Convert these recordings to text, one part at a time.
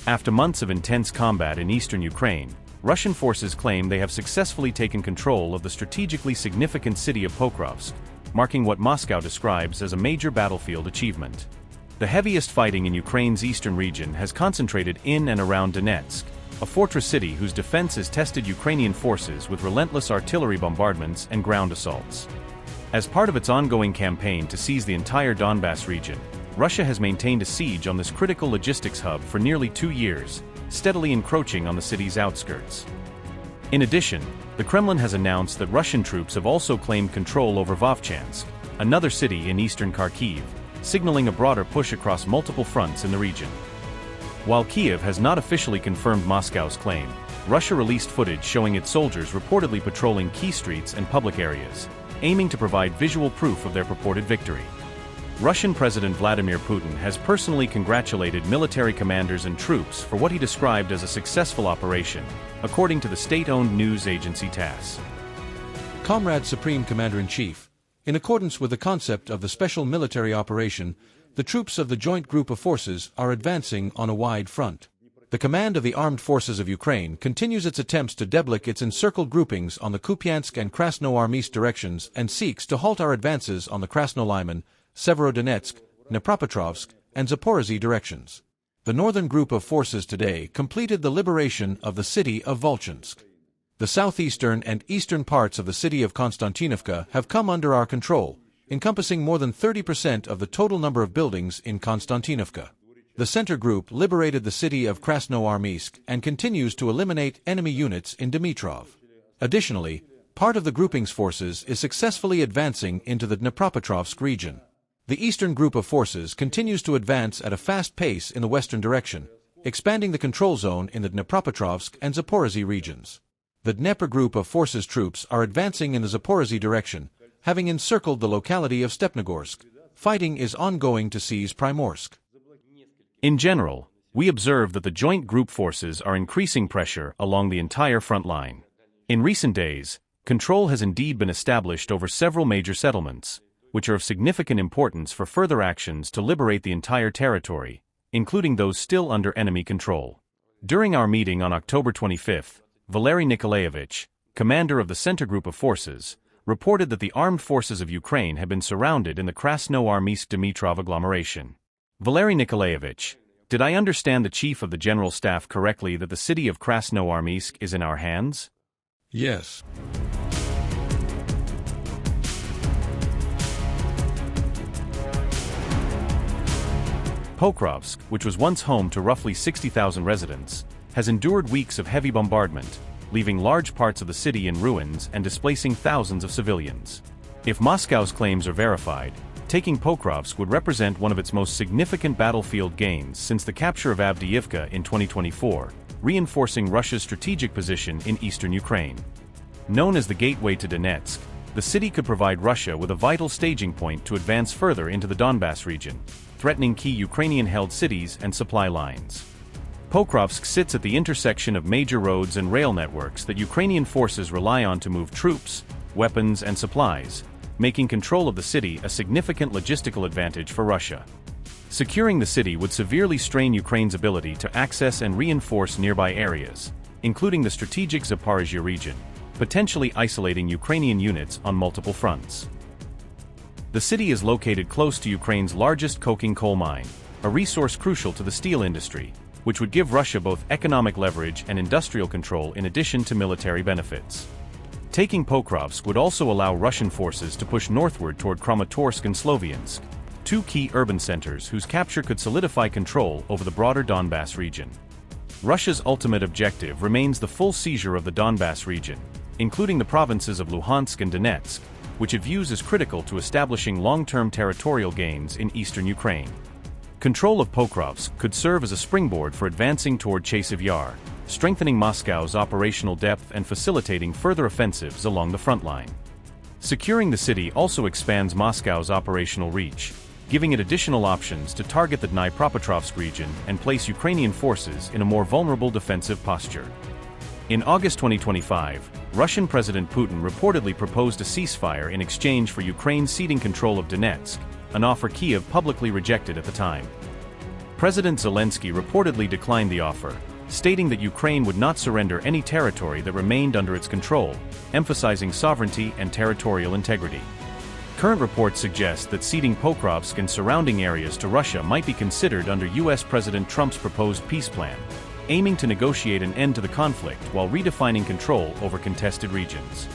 After months of intense combat in eastern Ukraine, Russian forces claim they have successfully taken control of the strategically significant city of Pokrovsk, marking what Moscow describes as a major battlefield achievement. The heaviest fighting in Ukraine's eastern region has concentrated in and around Donetsk, a fortress city whose defense has tested Ukrainian forces with relentless artillery bombardments and ground assaults. As part of its ongoing campaign to seize the entire Donbas region, Russia has maintained a siege on this critical logistics hub for nearly 2 years, steadily encroaching on the city's outskirts. In addition, the Kremlin has announced that Russian troops have also claimed control over Vovchansk, another city in eastern Kyiv, signaling a broader push across multiple fronts in the region. While Kyiv has not officially confirmed Moscow's claim, Russia released footage showing its soldiers reportedly patrolling key streets and public areas, aiming to provide visual proof of their purported victory. Russian President Vladimir Putin has personally congratulated military commanders and troops for what he described as a successful operation, according to the state-owned news agency TASS. Comrade Supreme Commander-in-Chief, in accordance with the concept of the special military operation, the troops of the Joint Group of Forces are advancing on a wide front. The command of the Armed Forces of Ukraine continues its attempts to deblock its encircled groupings on the Kupiansk and Krasnoarmysk directions and seeks to halt our advances on the Krasnoliman, Severodonetsk, Dnipropetrovsk, and Zaporizhzhia directions. The northern group of forces today completed the liberation of the city of Volchansk. The southeastern and eastern parts of the city of Konstantinovka have come under our control, encompassing more than 30% of the total number of buildings in Konstantinovka. The center group liberated the city of Krasnoarmysk and continues to eliminate enemy units in Dmitrov. Additionally, part of the grouping's forces is successfully advancing into the Dnipropetrovsk region. The eastern group of forces continues to advance at a fast pace in the western direction, expanding the control zone in the Dnipropetrovsk and Zaporizhzhia regions. The Dnieper group of forces troops are advancing in the Zaporizhzhia direction, having encircled the locality of Stepnogorsk. Fighting is ongoing to seize Primorsk. In general, we observe that the joint group forces are increasing pressure along the entire front line. In recent days, control has indeed been established over several major settlements, which are of significant importance for further actions to liberate the entire territory, including those still under enemy control. During our meeting on October 25, Valery Nikolaevich, commander of the center group of forces, reported that the armed forces of Ukraine had been surrounded in the Krasnoarmysk-Dmitrov agglomeration. Valery Nikolaevich, did I understand the chief of the general staff correctly that the city of Krasnoarmysk is in our hands? Yes. Pokrovsk, which was once home to roughly 60,000 residents, has endured weeks of heavy bombardment, leaving large parts of the city in ruins and displacing thousands of civilians. If Moscow's claims are verified, taking Pokrovsk would represent one of its most significant battlefield gains since the capture of Avdiivka in 2024, reinforcing Russia's strategic position in eastern Ukraine. Known as the gateway to Donetsk, the city could provide Russia with a vital staging point to advance further into the Donbas region, threatening key Ukrainian-held cities and supply lines. Pokrovsk sits at the intersection of major roads and rail networks that Ukrainian forces rely on to move troops, weapons, and supplies, making control of the city a significant logistical advantage for Russia. Securing the city would severely strain Ukraine's ability to access and reinforce nearby areas, including the strategic Zaporizhzhia region, potentially isolating Ukrainian units on multiple fronts. The city is located close to Ukraine's largest coking coal mine, a resource crucial to the steel industry, which would give Russia both economic leverage and industrial control in addition to military benefits. Taking Pokrovsk would also allow Russian forces to push northward toward Kramatorsk and Sloviansk, two key urban centers whose capture could solidify control over the broader Donbas region. Russia's ultimate objective remains the full seizure of the Donbas region, including the provinces of Luhansk and Donetsk, which it views as critical to establishing long-term territorial gains in eastern Ukraine. Control of Pokrovsk could serve as a springboard for advancing toward Ceasefire, strengthening Moscow's operational depth and facilitating further offensives along the front line. Securing the city also expands Moscow's operational reach, giving it additional options to target the Dnipropetrovsk region and place Ukrainian forces in a more vulnerable defensive posture. In August 2025, Russian President Putin reportedly proposed a ceasefire in exchange for Ukraine ceding control of Donetsk, an offer Kyiv publicly rejected at the time. President Zelensky reportedly declined the offer, stating that Ukraine would not surrender any territory that remained under its control, emphasizing sovereignty and territorial integrity. Current reports suggest that ceding Pokrovsk and surrounding areas to Russia might be considered under U.S. President Trump's proposed peace plan, aiming to negotiate an end to the conflict while redefining control over contested regions.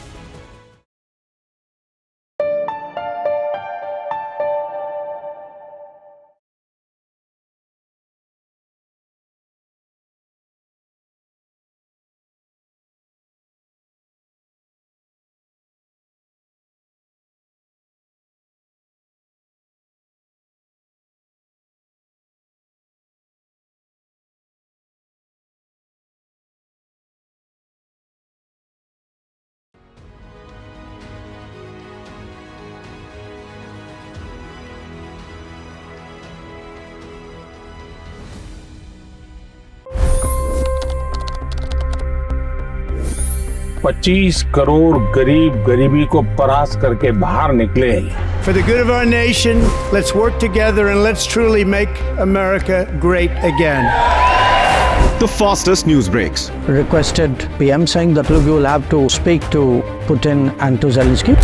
$25 crore गरीब गरीबी को परास्त करके बाहर निकले। For the good of our nation, let's work together and let's truly make America great again. The fastest news breaks. Requested PM saying that look, you will have to speak to Putin and to Zelensky.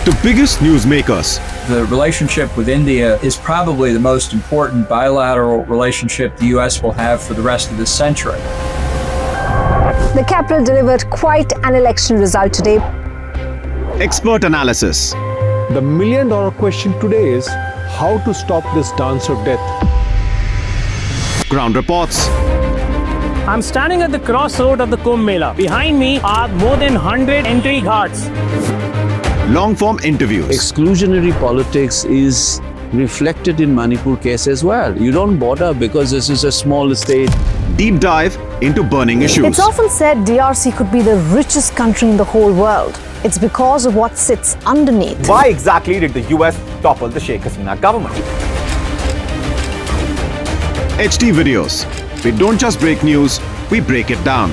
The biggest news makers. The relationship with India is probably the most important bilateral relationship the US will have for the rest of this century. The capital delivered quite an election result today. Expert analysis. The million-dollar question today is how to stop this dance of death. Ground reports. I'm standing at the crossroad of the Kumbh Mela. Behind me are more than 100 entry ghats. Long-form interviews. Exclusionary politics is reflected in Manipur case as well. You don't bother because this is a small state. Deep dive into burning issues. It's often said DRC could be the richest country in the whole world. It's because of what sits underneath. Why exactly did the US topple the Sheikh Hasina government? HT videos. We don't just break news, we break it down.